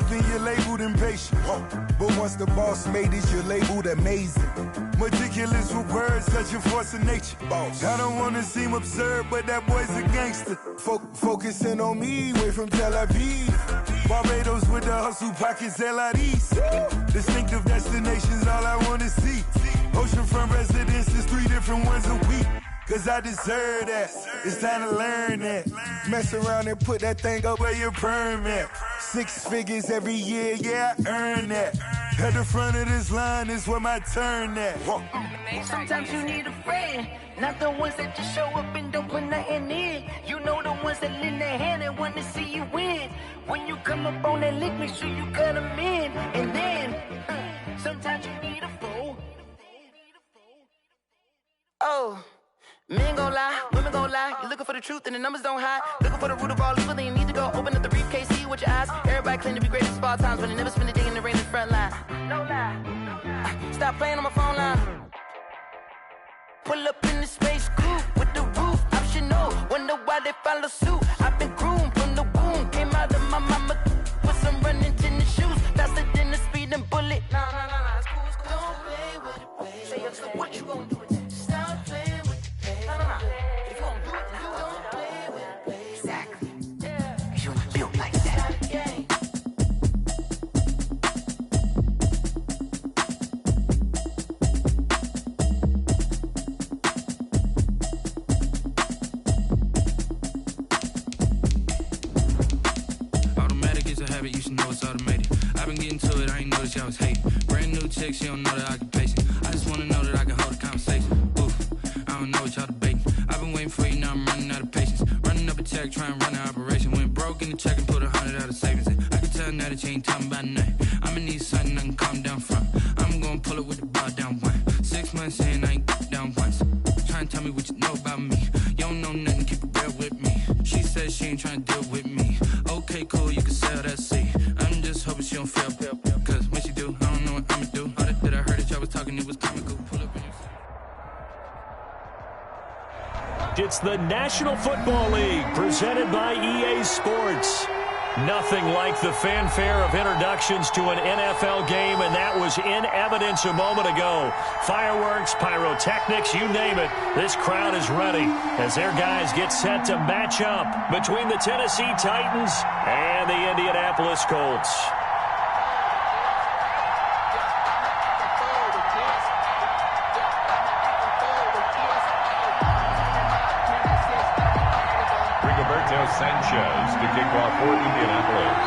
then you're labeled impatient. But once the boss made it, you're labeled amazing. Meticulous with words, such a force of nature. I don't want to seem absurd, but that boy's a gangster. Focusing on me, way from Tel Aviv. Barbados with the hustle, pockets LIDs. Distinctive destinations, all I want to see. Oceanfront residences, 3 different ones a week. Cause I deserve that, it's time to learn that. Mess around and put that thing up where your perm at. 6 figures every year, yeah, I earn that. At the front of this line is where my turn at. Sometimes you need a friend, not the ones that just show up and don't put nothing in. You know the ones that lend their hand and want to see you win. When you come up on that lick, make sure you cut them in. And then, sometimes you need a foe. Oh. Men gon' lie, women gon' lie. You're looking for the truth and the numbers don't hide. Looking for the root of all evil, then you need to go open up the briefcase, see with your eyes. Everybody claim to be greatest of all times, but they never spend a day in the rain in the front line. No lie. Stop playing on my phone line. Pull up in the space coupe with the roof optional. Wonder why they follow suit. I've been groomed from the womb. Came out of my mama with some running tennis shoes. Faster than the speeding bullet. Nah, it's cool, it's cool. Don't play with it, baby. Say, so what you gon' do with that? Stop playing with it. If you don't do it, then don't play with it, baby. Exactly. Yeah. Cause you ain't built like that. Automatic is a habit, you should know it's automated. I've been getting to it, I ain't noticed y'all was hating. Brand new chick, she don't know the occupation. I just wanna know that I can hold a conversation. Oof, I don't know what y'all debating. I've been waiting for you, now I'm running out of patience. Running up a check, trying to run an operation. Went broke in the check and put 100 out of savings in. I can tell now that you ain't talking about nothing. I'ma need something I can calm down from. I'm gonna pull it with the bar down one. 6 months in, I ain't down once. Trying to tell me what you know about me. You don't know nothing, keep it real with me. She says she ain't trying to deal with me. Okay, cool, you can sell that seat. I'm just hoping she don't fail. Cause when she do, I don't know what I'ma do. All that I heard that y'all was talking, it was comical. Pull up in your... It's the National Football League presented by EA Sports. Nothing like the fanfare of introductions to an NFL game, and that was in evidence a moment ago. Fireworks, pyrotechnics, you name it. This crowd is ready as their guys get set to match up between the Tennessee Titans and the Indianapolis Colts. Sanchez to kick off for Indianapolis.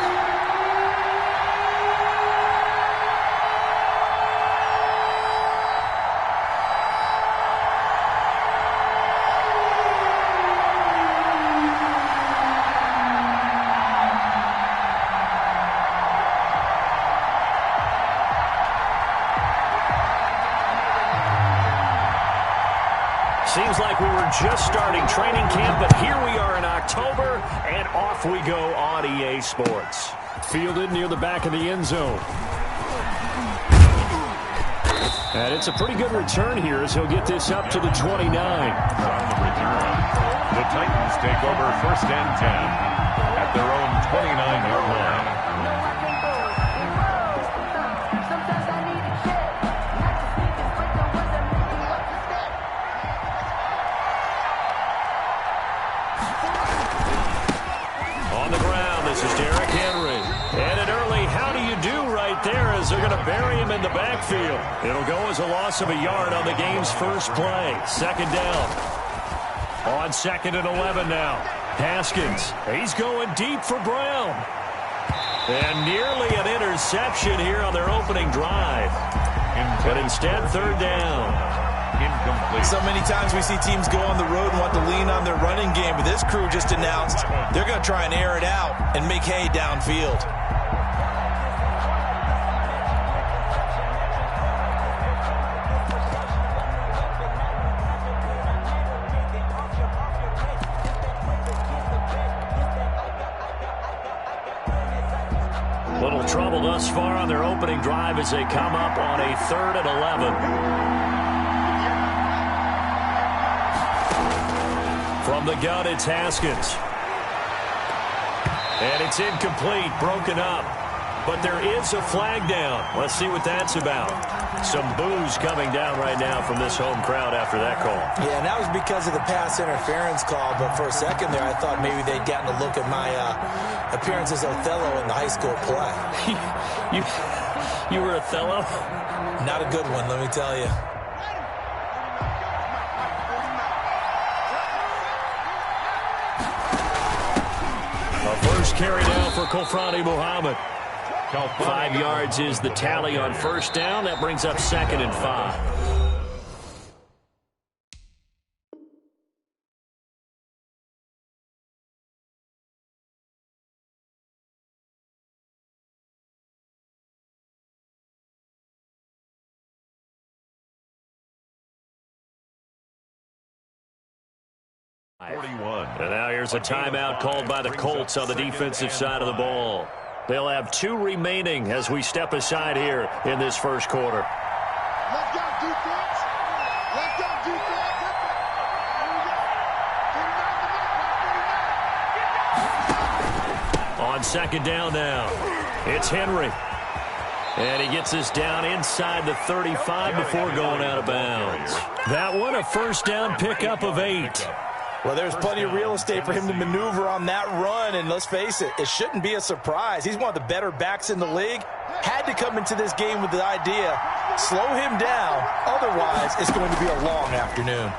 Seems like we were just starting training camp, but here we are in October, and off we go on EA Sports. Fielded near the back of the end zone. And it's a pretty good return here as he'll get this up to the 29. On the return, the Titans take over 1st and 10 at their own 29-yard line. They're going to bury him in the backfield. It'll go as a loss of a yard on the game's first play. 2nd down. On 2nd and 11 now. Haskins. He's going deep for Brown. And nearly an interception here on their opening drive. But instead, 3rd down. Incomplete. So many times we see teams go on the road and want to lean on their running game, but this crew just announced they're going to try and air it out and make hay downfield. Little trouble thus far on their opening drive as they come up on a 3rd and 11. From the gun, it's Haskins. And it's incomplete, broken up. but there is a flag down. Let's see what that's about. Some boos coming down right now from this home crowd after that call. Yeah, and that was because of the pass interference call, but for a second there I thought maybe they'd gotten a look at my appearance as Othello in the high school play. You were Othello? Not a good one, let me tell you. First carry down for Kofrani Muhammad. 5 yards is the tally on first down. That brings up 2nd and 5. And now here's a timeout called by the Colts on the defensive side of the ball. They'll have 2 remaining as we step aside here in this first quarter. Left out defense. Left out defense. On second down now, it's Henry. And he gets us down inside the 35 before going out of bounds. That one, a first down pickup of 8. Well, there's plenty of real estate for him to maneuver on that run, and let's face it, it shouldn't be a surprise. He's one of the better backs in the league. Had to come into this game with the idea, slow him down, otherwise it's going to be a long afternoon.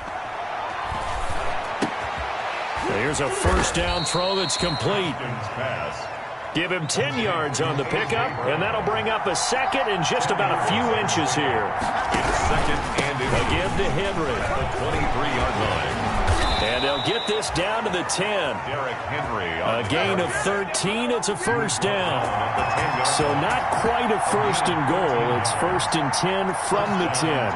Here's a first down throw that's complete. Give him 10 yards on the pickup, and that'll bring up a second and just about a few inches here. It's second and again to Henry. The 23-yard line. And they'll get this down to the 10. Derrick Henry. A gain of 13. It's a first down. So not quite a first and goal. It's first and 10 from the 10.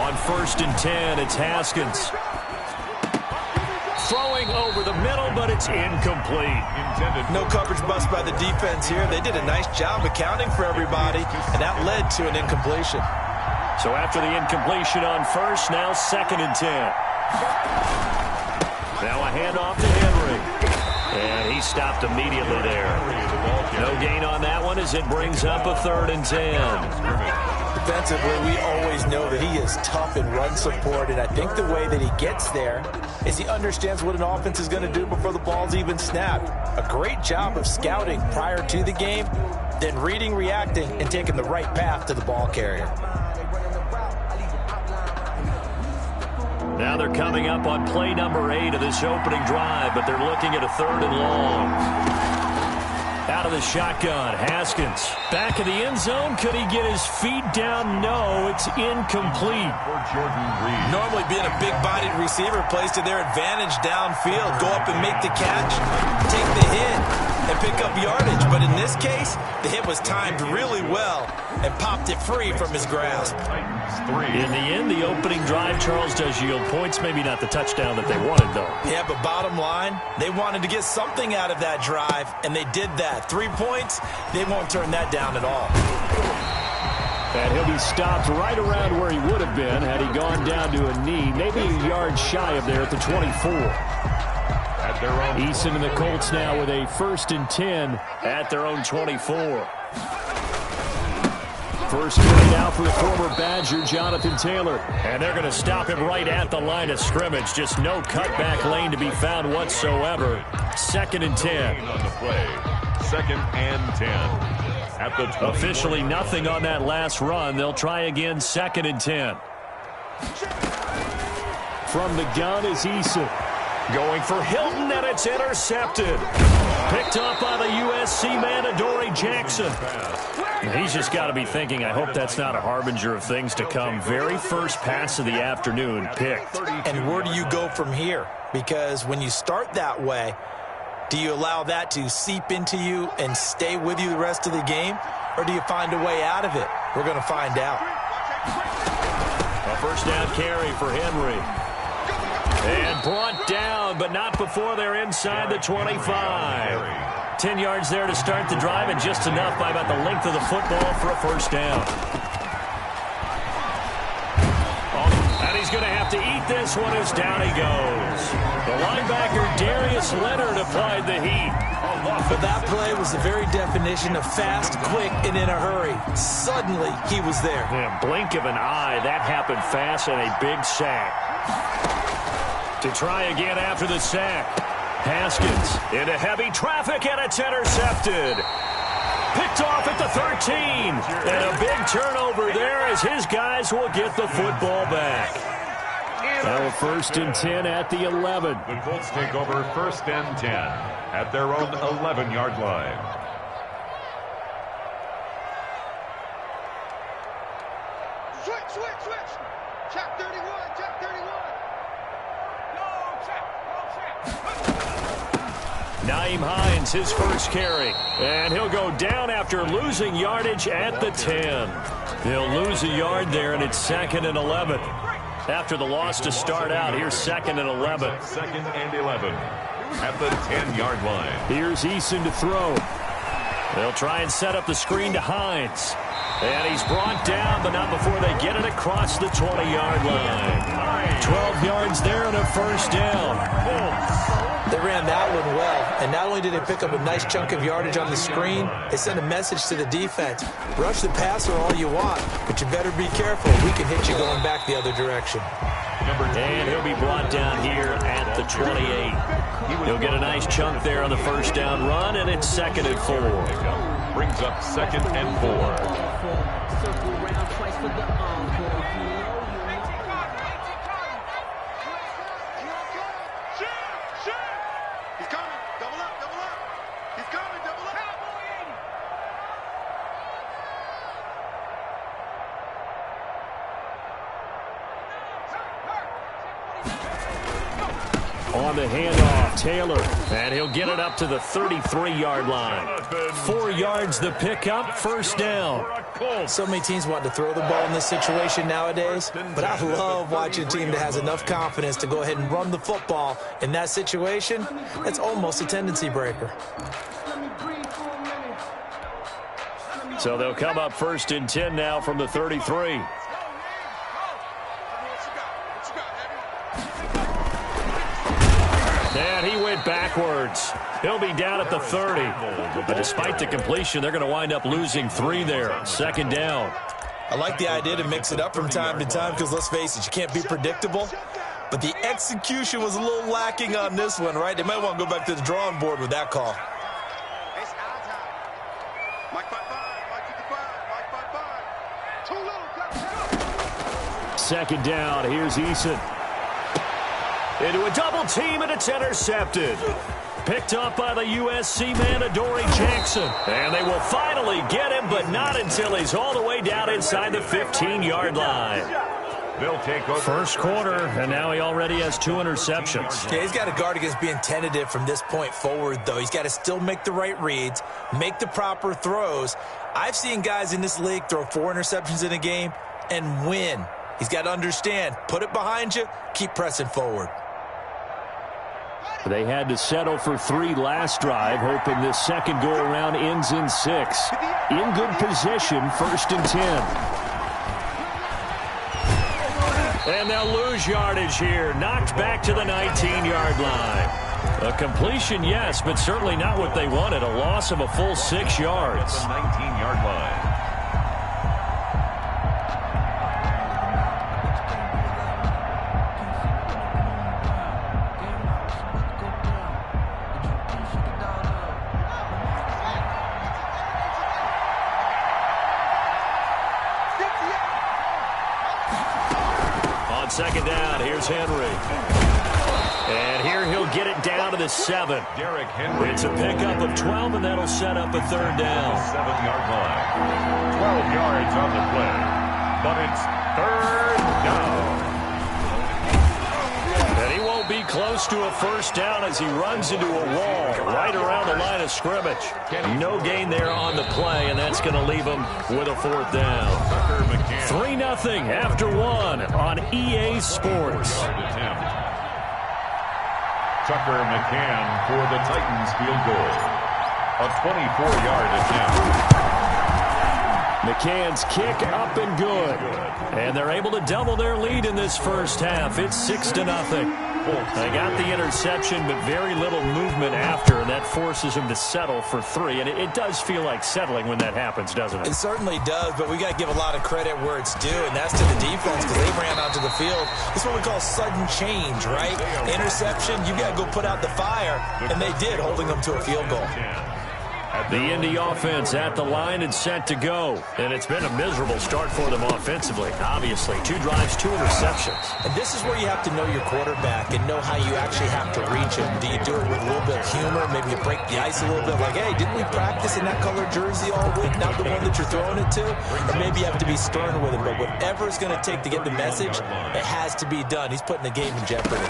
On first and 10, it's Haskins. Throwing over the middle, but it's incomplete. No coverage bust by the defense here. They did a nice job accounting for everybody, and that led to an incompletion. So after the incompletion on first, now second and 10. Now a handoff to Henry. And he stopped immediately there. No gain on that one as it brings up a 3rd and 10. Defensively, we always know that he is tough in run support, and I think the way that he gets there is he understands what an offense is going to do before the ball's even snapped. A great job of scouting prior to the game, then reading, reacting, and taking the right path to the ball carrier. Now they're coming up on play number 8 of this opening drive, but they're looking at a 3rd and long. Out of the shotgun, Haskins. Back of the end zone. Could he get his feet down? No, it's incomplete. Normally being a big-bodied receiver plays to their advantage downfield. Go up and make the catch, take the hit, and pick up yardage. But in this case, the hit was timed really well and popped it free from his grasp. In the end, the opening drive, Charles, does yield points. Maybe not the touchdown that they wanted, though. Yeah, but bottom line, they wanted to get something out of that drive, and they did that. 3 points, they won't turn that down at all. And he'll be stopped right around where he would have been had he gone down to a knee, maybe a yard shy of there at the 24. Eason and the Colts now with a 1st and 10 at their own 24. First carry now for the former Badger, Jonathan Taylor. And they're going to stop him right at the line of scrimmage. Just no cutback lane to be found whatsoever. 2nd and 10. On the play. 2nd and 10. At the 20. Officially nothing on that last run. They'll try again, 2nd and 10. From the gun is Eason. Going for Hilton, and it's intercepted. Picked up by the USC man, Adoree Jackson. He's just got to be thinking, I hope that's not a harbinger of things to come. Very first pass of the afternoon picked. And where do you go from here? Because when you start that way, do you allow that to seep into you and stay with you the rest of the game? Or do you find a way out of it? We're going to find out. A first down carry for Henry. And brought down, but not before they're inside the 25. 10 yards there to start the drive, and just enough by about the length of the football for a first down. And he's going to have to eat this one as down he goes. The linebacker, Darius Leonard, applied the heat. offense. But that play was the very definition of fast, quick, and in a hurry. Suddenly, he was there. Yeah, blink of an eye, that happened fast, and a big sack. To try again after the sack. Haskins into heavy traffic, and it's intercepted. Picked off at the 13. And a big turnover there as his guys will get the football back. Now a 1st and 10 at the 11. The Colts take over 1st and 10 at their own 11-yard line. Switch. Check 31. Naeem Hines, his first carry. And he'll go down after losing yardage at the 10. He'll lose a yard there, and it's 2nd and 11. After the loss to start out, here's 2nd and 11. 2nd and 11 at the 10-yard line. Here's Eason to throw. They'll try and set up the screen to Hines. And he's brought down, but not before they get it across the 20-yard line. 12 yards there and a 1st down. They ran that one well, and not only did they pick up a nice chunk of yardage on the screen, they sent a message to the defense. Rush the passer all you want, but you better be careful. We can hit you going back the other direction. And he'll be brought down here at the 28. He'll get a nice chunk there on the 1st down run, and it's 2nd and 4. Brings up 2nd and 4. Circle round twice for the encore. He's coming. Double up. He's coming. Double up. On the handoff, Taylor, and he'll get it up to the 33-yard line. 4 yards the pickup, 1st down. So many teams want to throw the ball in this situation nowadays, but I love watching a team that has enough confidence to go ahead and run the football. In that situation, that's almost a tendency breaker. So they'll come up 1st and 10 now from the 33. And he went backwards. He'll be down at the 30. But despite the completion, they're going to wind up losing 3 there. 2nd down. I like the idea to mix it up from time to time because, let's face it, you can't be predictable. But the execution was a little lacking on this one, right? They might want to go back to the drawing board with that call. It's our time. Mike 5-5. 2nd down. Here's Eason. Into a double team, and it's intercepted. Picked up by the USC man, Adoree Jackson. And they will finally get him, but not until he's all the way down inside the 15-yard line. They'll take over. 1st quarter, and now he already has 2 interceptions. Yeah, he's got to guard against being tentative from this point forward, though. He's got to still make the right reads, make the proper throws. I've seen guys in this league throw 4 interceptions in a game and win. He's got to understand, put it behind you, keep pressing forward. They had to settle for 3 last drive, hoping this second go-around ends in 6. In good position, 1st and 10. And they'll lose yardage here. Knocked back to the 19-yard line. A completion, yes, but certainly not what they wanted. A loss of a full 6 yards. The 19-yard line. On 2nd down, here's Henry. And here he'll get it down to the 7. Derrick Henry. It's a pickup of 12, and that'll set up a 3rd down. 7-yard line. 12 yards on the play. But it's 3rd down. And he won't be close to a 1st down as he runs into a wall right around the line of scrimmage. No gain there on the play, and that's going to leave him with a 4th down. 3-0 after 1 on EA Sports. Tucker McCann for the Titans field goal. A 24-yard attempt. McCann's kick up and good. And they're able to double their lead in this first half. It's 6-0. They got the interception, but very little movement after, and that forces them to settle for 3. And it does feel like settling when that happens, doesn't it? It certainly does, but we got to give a lot of credit where it's due, and that's to the defense because they ran onto the field. It's what we call sudden change, right? Interception, you got to go put out the fire, and they did, holding them to a field goal. The Indy offense at the line and set to go. And it's been a miserable start for them offensively, obviously. 2 drives, 2 interceptions. And this is where you have to know your quarterback and know how you actually have to reach him. Do you do it with a little bit of humor? Maybe you break the ice a little bit like, hey, didn't we practice in that color jersey all week, not the one that you're throwing it to? Or maybe you have to be stern with him. But whatever it's going to take to get the message, it has to be done. He's putting the game in jeopardy.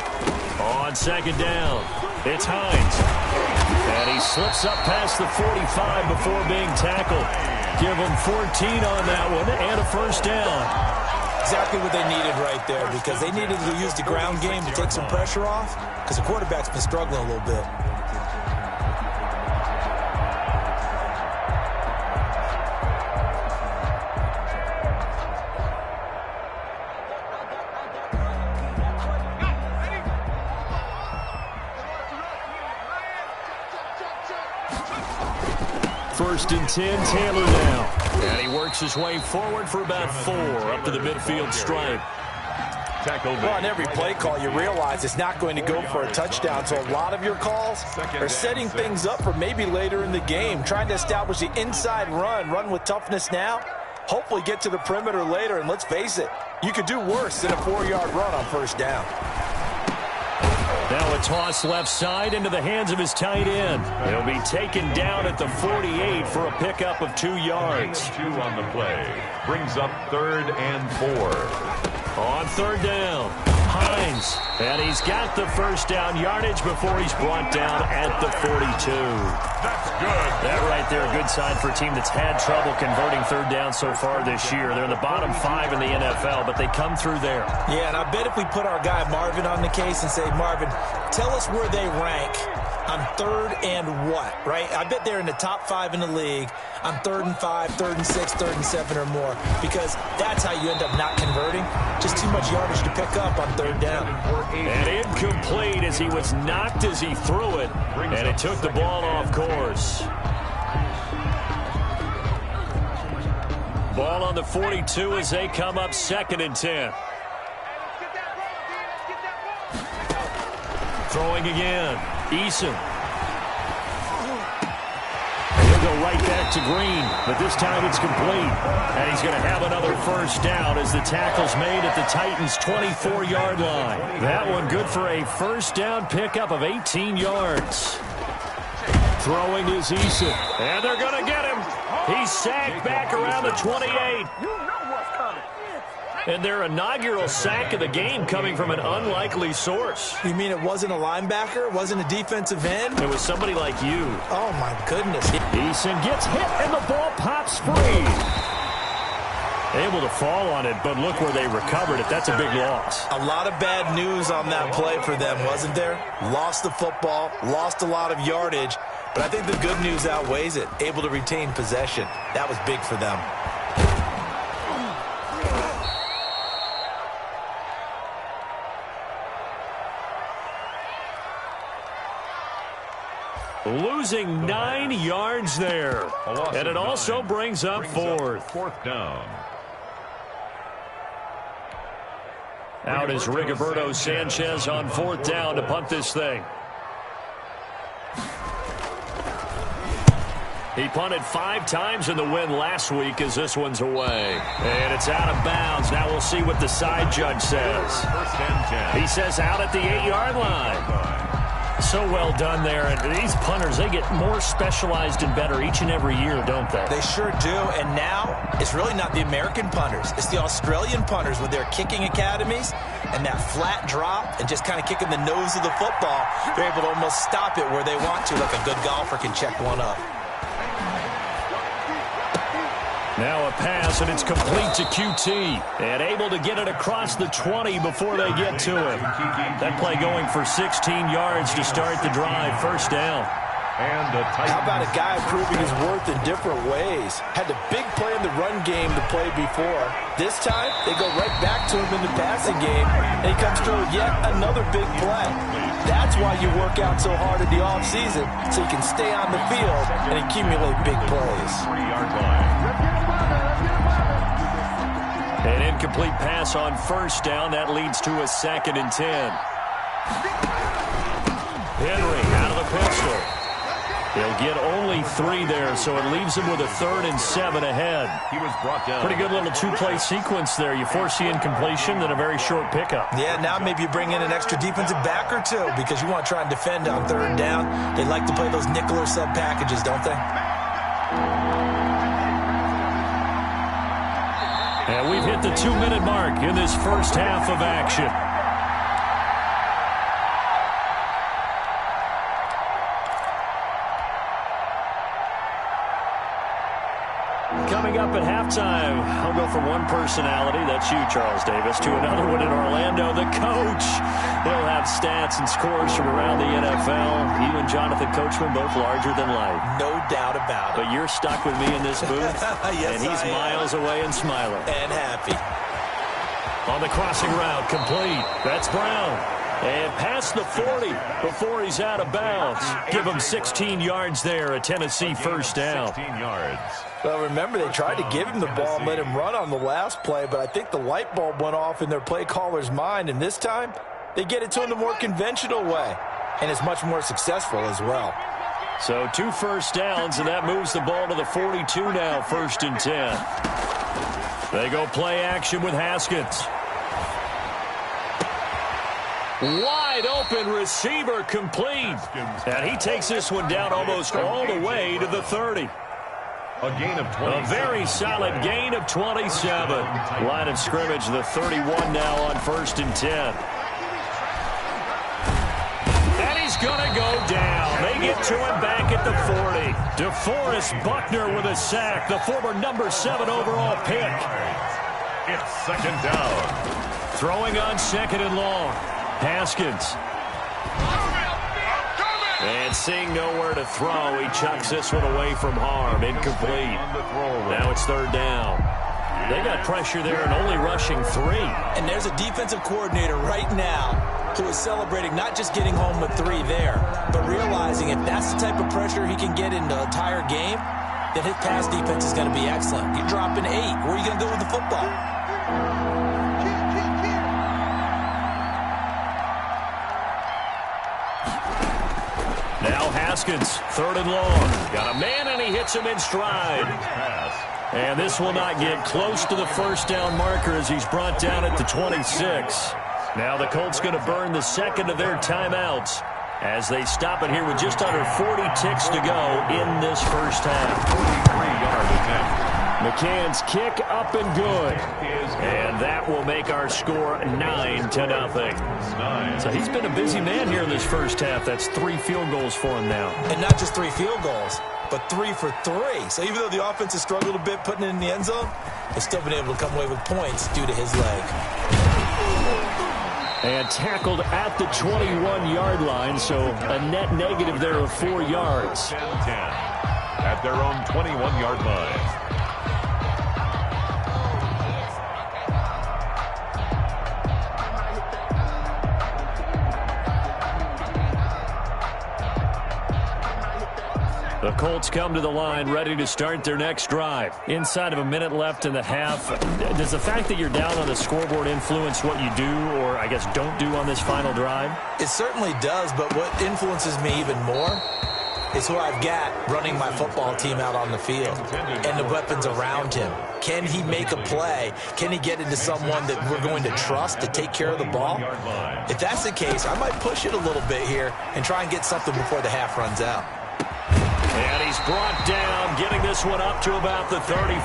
On second down, it's Hines. And he slips up past the 45 before being tackled. Give him 14 on that one and a first down. Exactly what they needed right there because they needed to use the ground game to take some pressure off because the quarterback's been struggling a little bit. First and 10, Taylor now. And he works his way forward for about 4 up to the midfield stripe. Well, on every play call, you realize it's not going to go for a touchdown. So a lot of your calls are setting things up for maybe later in the game, trying to establish the inside run with toughness now, hopefully get to the perimeter later. And let's face it, you could do worse than a 4-yard run on first down. Now a toss left side into the hands of his tight end. He'll be taken down at the 48 for a pickup of 2 yards. 2 on the play. Brings up 3rd and 4. On third down, Hines. And he's got the first down yardage before he's brought down at the 42. That's good. That right there, a good sign for a team that's had trouble converting third down so far this year. They're in the bottom 5 in the NFL, but they come through there. Yeah, and I bet if we put our guy Marvin on the case and say, Marvin, tell us where they rank on 3rd and what, right? I bet they're in the top 5 in the league on 3rd and 5, 3rd and 6, 3rd and 7 or more, because that's how you end up not converting. Just too much yardage to pick up on 3rd down. And incomplete as he was knocked as he threw it, and it took the ball off course. Ball on the 42 as they come up 2nd and 10. Throwing again. Eason. He'll go right back to Green, but this time it's complete. And he's going to have another first down as the tackle's made at the Titans' 24-yard line. That one good for a first down pickup of 18 yards. Throwing is Eason. And they're going to get him. He's sacked back around the 28. And their inaugural sack of the game coming from an unlikely source. You mean it wasn't a linebacker? It wasn't a defensive end? It was somebody like you. Oh, my goodness. Eason gets hit, and the ball pops free. Able to fall on it, but look where they recovered it. That's a big loss. A lot of bad news on that play for them, wasn't there? Lost the football, lost a lot of yardage, but I think the good news outweighs it. Able to retain possession. That was big for them. Losing 9 yards there. And it also brings up 4th. 4th down. Out is Rigoberto Sanchez on 4th down to punt this thing. He punted 5 times in the win last week as this one's away. And it's out of bounds. Now we'll see what the side judge says. 1st and 10. He says out at the 8-yard line. So well done there. And these punters, they get more specialized and better each and every year, don't they? They sure do. And now it's really not the American punters. It's the Australian punters with their kicking academies and that flat drop and just kind of kicking the nose of the football. They're able to almost stop it where they want to, like a good golfer can check one up. Now a pass, and it's complete to QT. And able to get it across the 20 before they get to it. That play going for 16 yards to start the drive. First down. And the Titans. How about a guy proving his worth in different ways? Had the big play in the run game to play before. This time, they go right back to him in the passing game, and he comes through with yet another big play. That's why you work out so hard in the offseason, so you can stay on the field and accumulate big plays. 3-yard line. An incomplete pass on first down. That leads to a 2nd and 10. Henry out of the pistol. He'll get only 3 there, so it leaves him with a 3rd and 7 ahead. He was brought down. Pretty good little 2-play sequence there. You force the incompletion, then a very short pickup. Yeah, now maybe you bring in an extra defensive back or two because you want to try and defend on 3rd down. They like to play those nickel or sub packages, don't they? And we've hit the 2-minute mark in this first half of action. Coming up at halftime, I'll go from one personality, that's you, Charles Davis, to another one in Orlando, the coach. He'll have stats and scores from around the NFL. You and Jonathan Coachman, both larger than life. No doubt about it. But you're stuck with me in this booth, yes, and he's miles away and smiling. And happy. On the crossing route, complete. That's Brown. And past the 40 before he's out of bounds. Give him 16 yards there, a Tennessee first down. 16 yards. Well, remember, they tried to give him the ball and let him run on the last play, but I think the light bulb went off in their play caller's mind, and this time they get it to him the more conventional way, and it's much more successful as well. So 2 first downs, and that moves the ball to the 42 now, 1st and 10. They go play action with Haskins. Wide open receiver complete. And he takes this one down almost all the way to the 30. A gain of 20. A very solid gain of 27. Line of scrimmage, the 31 now on 1st and 10. And he's going to go down. They get to him back at the 40. DeForest Buckner with a sack, the former number 7 overall pick. It's 2nd down. Throwing on 2nd and long. Haskins. And seeing nowhere to throw, he chucks this one away from harm. Incomplete. Now it's 3rd down. They got pressure there and only rushing 3. And there's a defensive coordinator right now who is celebrating not just getting home with 3 there, but realizing if that's the type of pressure he can get in the entire game, then his pass defense is going to be excellent. You're dropping 8. Where are you going to go with the football? Now Haskins, 3rd and long. Got a man, and he hits him in stride. And this will not get close to the first down marker as he's brought down at the 26. Now the Colts going to burn the 2nd of their timeouts as they stop it here with just under 40 ticks to go in this first half. 43-yard attempt. McCann's kick up and good. And that will make our score 9-0. So he's been a busy man here in this first half. That's 3 field goals for him now. And not just 3 field goals, but 3 for 3. So even though the offense has struggled a bit putting it in the end zone, they've still been able to come away with points due to his leg. And tackled at the 21-yard line, so a net negative there of 4 yards. 10-10 at their own 21-yard line. The Colts come to the line ready to start their next drive. Inside of a minute left in the half, does the fact that you're down on the scoreboard influence what you do or, I guess, don't do on this final drive? It certainly does, but what influences me even more is who I've got running my football team out on the field and the weapons around him. Can he make a play? Can he get into someone that we're going to trust to take care of the ball? If that's the case, I might push it a little bit here and try and get something before the half runs out. And he's brought down, getting this one up to about the 35.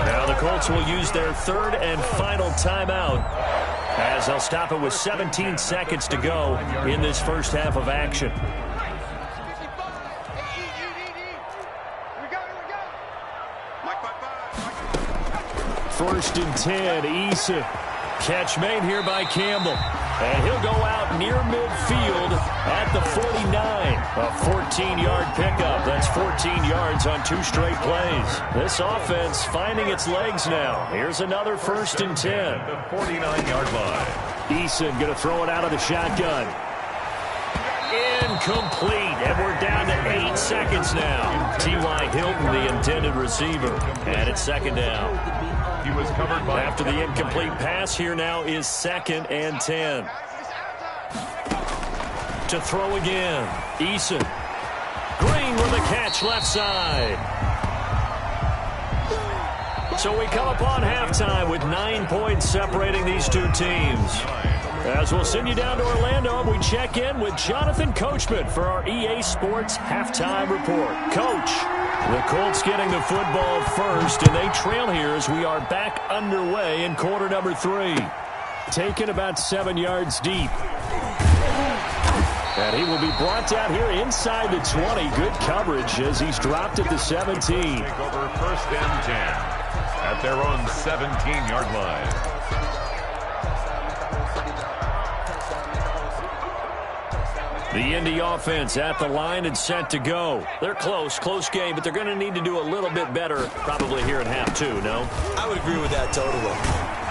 Now the Colts will use their 3rd and final timeout as they'll stop it with 17 seconds to go in this first half of action. First and 10, Issa. Catch made here by Campbell. And he'll go out near midfield at the 49. A 14-yard pickup. That's 14 yards on 2 straight plays. This offense finding its legs now. Here's another 1st and 10. The 49-yard line. Eason going to throw it out of the shotgun. Incomplete, and we're down to 8 seconds now. T.Y. Hilton, the intended receiver, and it's 2nd down. He was covered by... After the incomplete pass, here now is 2nd and 10. To throw again, Eason. Green with a catch left side. So we come upon halftime with 9 points separating these two teams. As we'll send you down to Orlando, we check in with Jonathan Coachman for our EA Sports Halftime Report. Coach, the Colts getting the football first, and they trail here as we are back underway in quarter number 3. Taken about 7 yards deep. And he will be brought down here inside the 20. Good coverage as he's dropped at the 17. Take over 1st and 10 at their own 17-yard line. The Indy offense at the line and set to go. They're close game, but they're going to need to do a little bit better probably here in half 2, no? I would agree with that totally.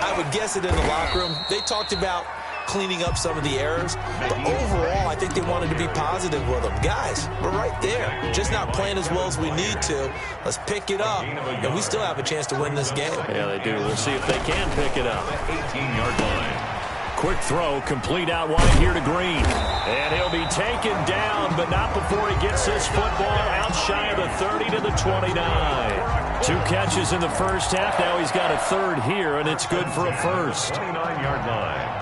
I would guess it in the locker room. They talked about cleaning up some of the errors, but overall, I think they wanted to be positive with them. Guys, we're right there. Just not playing as well as we need to. Let's pick it up, and we still have a chance to win this game. Yeah, they do. We'll see if they can pick it up. 18-yard line. Quick throw, complete out wide here to Green. And he'll be taken down, but not before he gets his football out shy of the 30 to the 29. 2 catches in the first half. Now he's got a 3rd here, and it's good for a 1st. 29-yard line.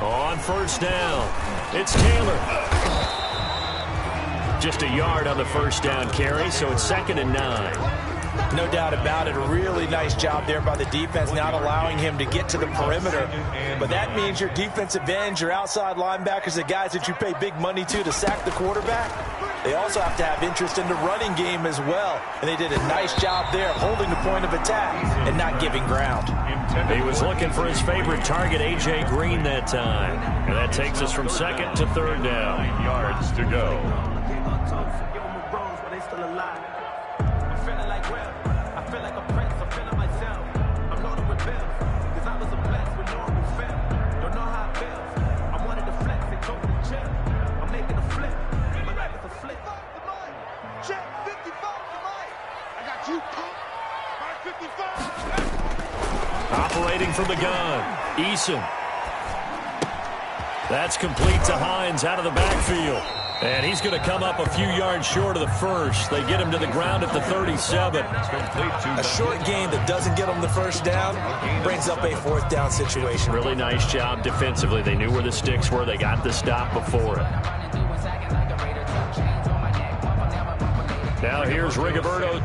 On 1st down, it's Taylor. Just a yard on the 1st down carry, so it's 2nd and 9. No doubt about it. A really nice job there by the defense, not allowing him to get to the perimeter. But that means your defensive ends, your outside linebackers, the guys that you pay big money to sack the quarterback, they also have to have interest in the running game as well. And they did a nice job there holding the point of attack and not giving ground. He was looking for his favorite target, A.J. Green, that time. And that takes us from 2nd to 3rd down. 9 yards to go. Operating from the gun, Eason. That's complete to Hines out of the backfield. And he's going to come up a few yards short of the 1st. They get him to the ground at the 37. A short gain that doesn't get them the 1st down brings up a 4th down situation. Really nice job defensively. They knew where the sticks were. They got the stop before it. Now here's Rigoberto.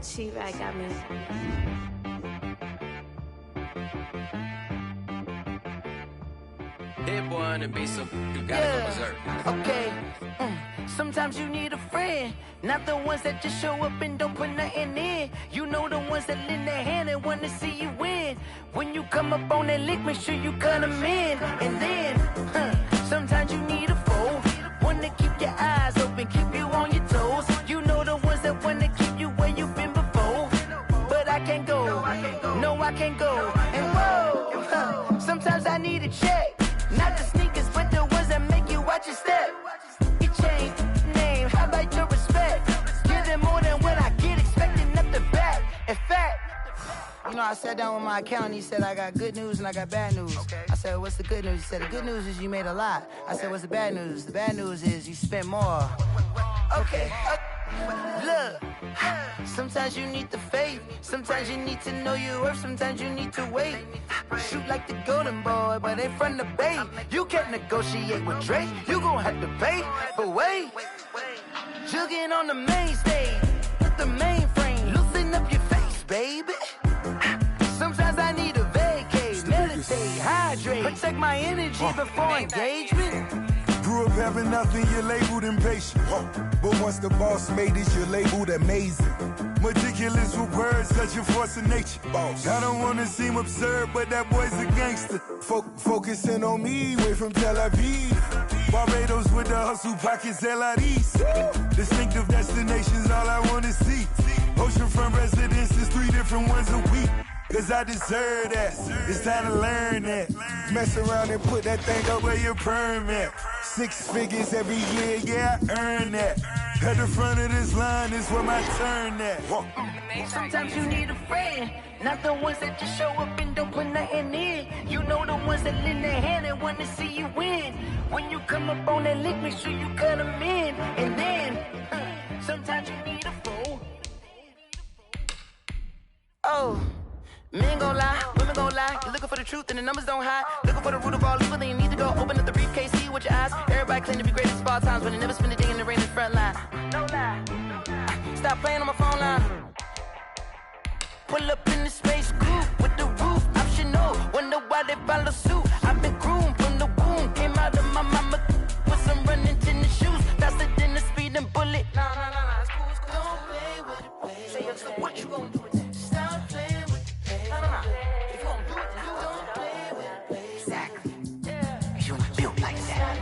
T-Rag got me. Hit one and be so you gotta go berserk. Okay. Sometimes you need a friend, not the ones that just show up and don't put nothing in. You know the ones that lend their hand and want to see you win. When you come up on that lick, make sure you cut them in. And then, sometimes you need a foe, one to keep your eyes open, keep you on your toes. You know the ones that want to keep you where you've been before. But I can't go, no I can't go. And whoa, sometimes I need a check. Not the sneakers, but the ones that make you watch your step. You change name, how about your respect? Give them more than what I get, expecting up the back. In fact, you know, I sat down with my accountant, he said, I got good news and I got bad news. I said, what's the good news? He said, the good news is you made a lot. I said, what's the bad news? The bad news is you spent more. Okay. Look, sometimes you need the faith, sometimes you need to know your worth, sometimes you need to wait. Shoot like the golden boy, but ain't from the bay. You can't negotiate with Drake, you gon' have to pay. But wait, jugging on the main stage, with the mainframe, loosen up your face, baby. Sometimes I need a vacate, meditate, hydrate, protect my energy before engagement. Grew Grew up having nothing, you're labeled impatient. But once the boss made it, you're labeled amazing. Meticulous with words, such a force of nature. I don't wanna seem absurd, but that boy's a gangster. Focusing on me, way from Tel Aviv. Barbados with the hustle pockets, LIDs. Distinctive destinations, all I wanna see. Oceanfront residences, 3 different ones a week. Cause I deserve that, it's time to learn that. Mess around and put that thing up where your perm at. 6 figures every year, yeah, I earn that. At the front of this line is where my turn at. Sometimes you need a friend, not the ones that just show up and don't put nothing in. You know the ones that lend their hand and want to see you win. When you come up on that lick, make sure you cut them in. And then, sometimes you need a fool. Oh. Men gon' lie, women gon' lie. You're looking for the truth and the numbers don't hide. Looking for the root of all evil, then you need to go open up the briefcase, see with your eyes. Everybody claim to be great at small times, but they never spend a day in the rain in the front line. No lie. Stop playing on my phone line. Pull up in the space coupe with the roof optional. Wonder why they follow suit. I've been groomed from the womb. Came out of my mama with some running tennis shoes. Faster than the speeding bullet. Nah, it's cool, it's cool. Don't play with it, baby. Say, so what you gon' do with that? Stop playing with it. If you gon' do it, don't play with it, baby. Exactly. Yeah. You ain't built like that.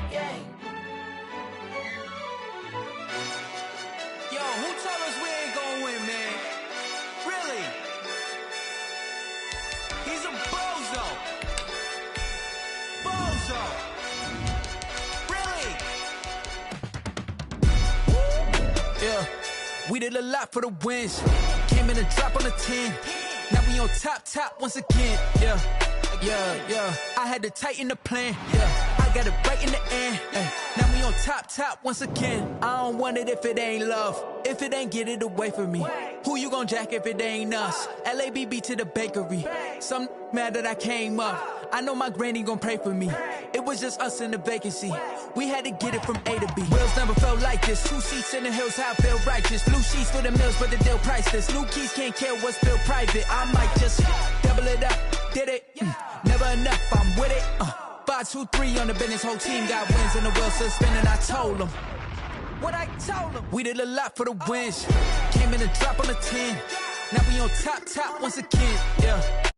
Yo, who told us we ain't gonna win, man? Really? He's a bozo. Bozo. Really? Yeah. We did a lot for the wins. Came in and dropped on the 10. Now we on top once again. Yeah. I had to tighten the plan. Yeah. I got it right in the end. Now we on top once again. I don't want it if it ain't love. If it ain't, get it away from me. Who you gon' jack if it ain't us? LABB to the bakery. Some mad that I came up. I know my granny gon' pray for me. It was just us in the vacancy. We had to get it from A to B. Wheels never felt like this. 2 seats in the hills, how I feel righteous. Blue sheets for the mills, but the deal priceless. New keys can't care what's still private. I might just double it up. Did it? Never enough, I'm with it. 5, 2, 3 on the business. Whole team got wins and the wheels still spinning. I told them what I told them. We did a lot for the wins. Came in and dropped on the 10. Now we on top once again. Yeah.